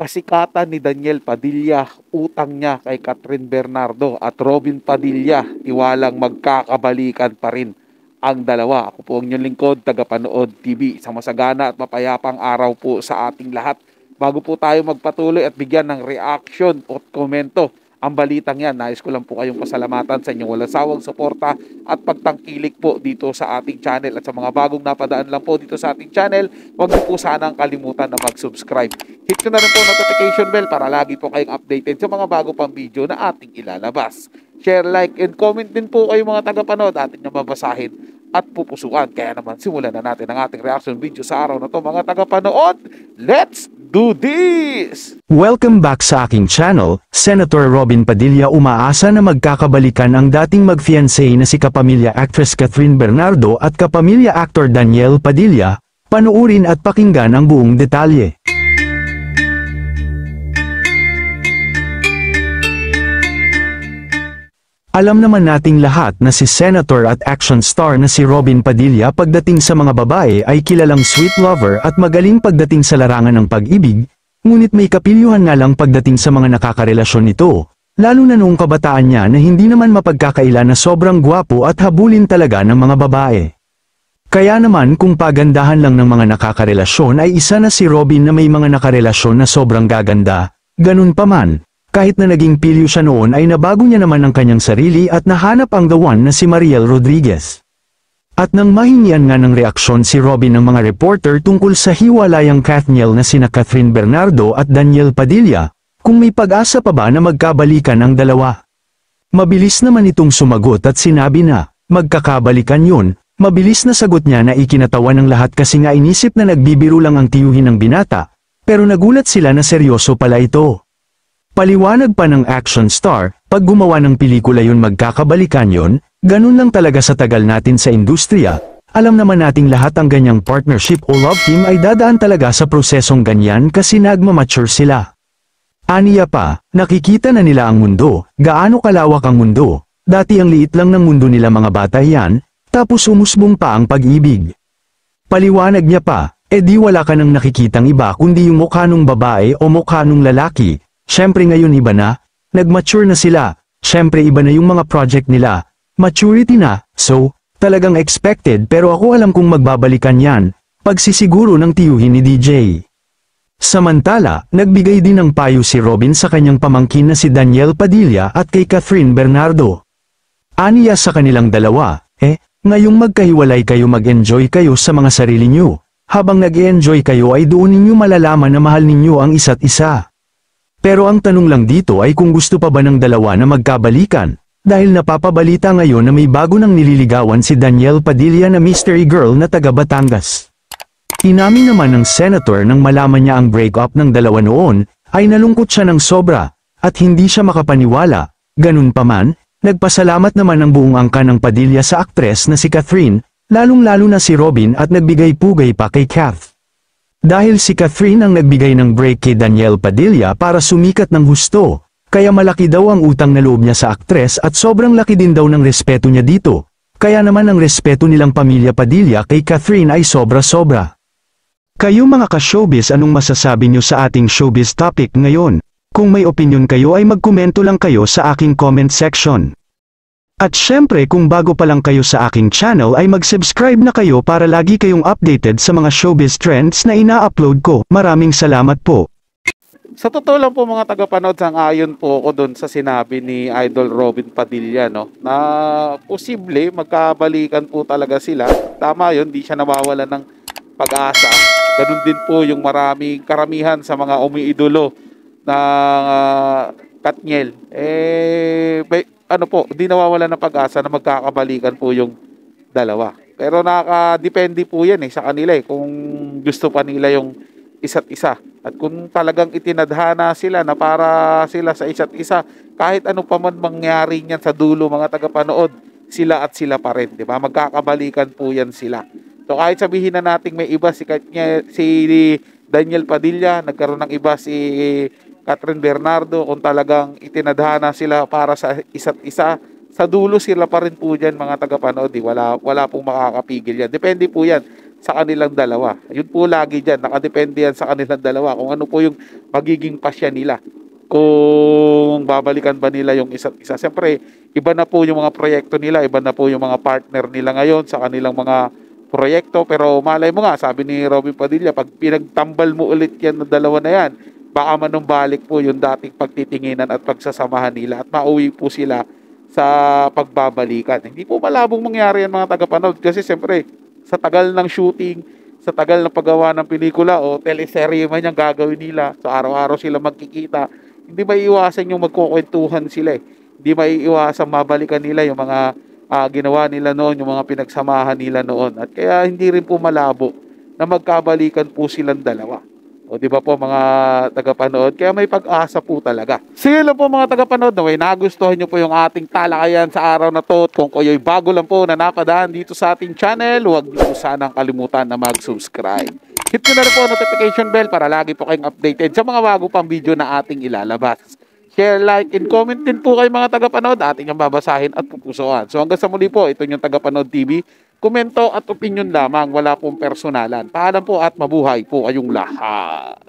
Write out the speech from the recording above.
kasikatan ni Daniel Padilla, utang niya kay Catherine Bernardo at Robin Padilla, tiwalang magkakabalikan pa rin ang dalawa. Ako po ang inyong lingkod, tagapanood TV. Sa masagana at mapayapang araw po sa ating lahat. Bago po tayo magpatuloy at bigyan ng reaction at komento ang balitang yan, nais ko lang po kayong pasalamatan sa inyong walang sawang suporta at pagtangkilik po dito sa ating channel. At sa mga bagong napadaan lang po dito sa ating channel, huwag niyo po sanang kalimutan na mag-subscribe. Hit nyo na rin po notification bell para lagi po kayong updated sa mga bago pang video na ating ilalabas. Share, like, and comment din po kayo mga tagapanood. Atin nyo mabasahin at pupusuan. Kaya naman simulan na natin ang ating reaction video sa araw na to mga tagapanood. Let's do this! Welcome back sa aking channel. Senator Robin Padilla umaasa na magkakabalikan ang dating mag-fiancé na si kapamilya actress Catherine Bernardo at kapamilya actor Daniel Padilla. Panuurin at pakinggan ang buong detalye. Alam naman nating lahat na si Senator at action star na si Robin Padilla pagdating sa mga babae ay kilalang sweet lover at magaling pagdating sa larangan ng pag-ibig, ngunit may kapilyuhan nga lang pagdating sa mga nakakarelasyon nito, lalo na noong kabataan niya na hindi naman mapagkakaila na sobrang gwapo at habulin talaga ng mga babae. Kaya naman kung pagandahan lang ng mga nakakarelasyon ay isa na si Robin na may mga nakarelasyon na sobrang gaganda, ganun pa man. Kahit na naging pilyo siya noon ay nabago niya naman ang kanyang sarili at nahanap ang the one na si Mariel Rodriguez. At nang mahingian nga ng reaksyon si Robin ng mga reporter tungkol sa hiwalayang Kathniel na sina Catherine Bernardo at Daniel Padilla, kung may pag-asa pa ba na magkabalikan ang dalawa. Mabilis naman itong sumagot at sinabi na, magkakabalikan yun. Mabilis na sagot niya na ikinatawa ng lahat kasi nga inisip na nagbibiro lang ang tiyuhin ng binata, pero nagulat sila na seryoso pala ito. Paliwanag pa ng action star, pag gumawa ng pelikula yun magkakabalikan yun, ganun lang talaga sa tagal natin sa industriya. Alam naman nating lahat ang ganyang partnership o love team ay dadaan talaga sa prosesong ganyan kasi nagmamature sila. Aniya pa, nakikita na nila ang mundo, gaano kalawak ang mundo. Dati ang liit lang ng mundo nila mga bata yan, tapos umusbong pa ang pag-ibig. Paliwanag niya pa, di wala ka nang nakikitang iba kundi yung mukha nung babae o mukha nung lalaki. Siyempre ngayon iba na, nag-mature na sila, siyempre iba na yung mga project nila, maturity na, so, talagang expected pero ako alam kung magbabalikan yan, pagsisiguro ng tiyuhin ni DJ. Samantala, nagbigay din ng payo si Robin sa kanyang pamangkin na si Daniel Padilla at kay Catherine Bernardo. Aniya sa kanilang dalawa, ngayong magkahiwalay kayo mag-enjoy kayo sa mga sarili nyo, habang nag-enjoy kayo ay doon ninyo malalaman na mahal ninyo ang isa't isa. Pero ang tanong lang dito ay kung gusto pa ba ng dalawa na magkabalikan, dahil napapabalita ngayon na may bago nang nililigawan si Daniel Padilla na mystery girl na taga Batangas. Inamin naman ng senator nang malaman niya ang breakup ng dalawa noon, ay nalungkot siya ng sobra, at hindi siya makapaniwala. Ganun pa man, nagpasalamat naman ang buong angkan ng Padilla sa aktres na si Catherine, lalong-lalo na si Robin at nagbigay pugay pa kay Kath. Dahil si Catherine ang nagbigay ng break kay Daniel Padilla para sumikat ng husto, kaya malaki daw ang utang na loob niya sa aktres at sobrang laki din daw ng respeto niya dito. Kaya naman ang respeto nilang pamilya Padilla kay Catherine ay sobra-sobra. Kayo mga ka-showbiz, anong masasabi niyo sa ating showbiz topic ngayon? Kung may opinion kayo ay magkomento lang kayo sa aking comment section. At syempre kung bago pa lang kayo sa aking channel ay mag-subscribe na kayo para lagi kayong updated sa mga showbiz trends na ina-upload ko. Maraming salamat po. Sa totoo lang po mga tagapanood, sang-ayon po ako doon sa sinabi ni Idol Robin Padilla, no, na posible magkabalikan po talaga sila. Tama yun, di siya nawawalan ng pag-asa. Ganun din po yung karamihan sa mga umiidolo ng Kathniel. Di nawawalan ng pag-asa na magkakabalikan po yung dalawa. Pero nakadepende po yan sa kanila kung gusto pa nila yung isa't isa. At kung talagang itinadhana sila na para sila sa isa't isa, kahit ano pa man mangyari niyan sa dulo mga tagapanood, sila at sila pa rin, di ba? Magkakabalikan po yan sila. So kahit sabihin na nating may iba si Daniel Padilla, nagkaroon ng iba si Catherine Bernardo, kung talagang itinadhana sila para sa isa't isa, sa dulo sila pa rin po dyan mga tagapanood. Wala pong makakapigil yan. Depende po yan sa kanilang dalawa. Yun po lagi dyan, nakadepende yan sa kanilang dalawa kung ano po yung magiging pasya nila. Kung babalikan ba nila yung isa't isa. Siyempre, iba na po yung mga proyekto nila, iba na po yung mga partner nila ngayon sa kanilang mga proyekto. Pero malay mo nga, sabi ni Robin Padilla, pag pinagtambal mo ulit yan ng dalawa na yan, baka manumbalik po yung dating pagtitinginan at pagsasamahan nila at mauwi po sila sa pagbabalikan. Hindi po malabong mangyari yan mga tagapanood kasi siyempre sa tagal ng shooting, sa tagal ng paggawa ng pelikula o teleserye man yung gagawin nila, sa araw-araw sila magkikita, hindi maiiwasan yung magkukwentuhan sila eh. Hindi maiiwasan mabalikan nila yung mga ginawa nila noon, yung mga pinagsamahan nila noon. At kaya hindi rin po malabo na magkabalikan po silang dalawa. O di ba po mga tagapanood? Kaya may pag-asa po talaga. Sige lang po mga tagapanood na may nagustuhan nyo po yung ating talakayan sa araw na to. At kung kayo'y bago lang po na napadaan dito sa ating channel, huwag nyo sanang kalimutan na mag-subscribe. Hit nyo na rin po ang notification bell para lagi po kayong updated sa mga bago pang video na ating ilalabas. Share, like, and comment din po kayo mga tagapanood. Ating ang babasahin at pupusuan. So hanggang sa muli po, ito yung Tagapanood TV. Komento at opinion lamang, wala pong personalan. Paalam po at mabuhay po kayong lahat.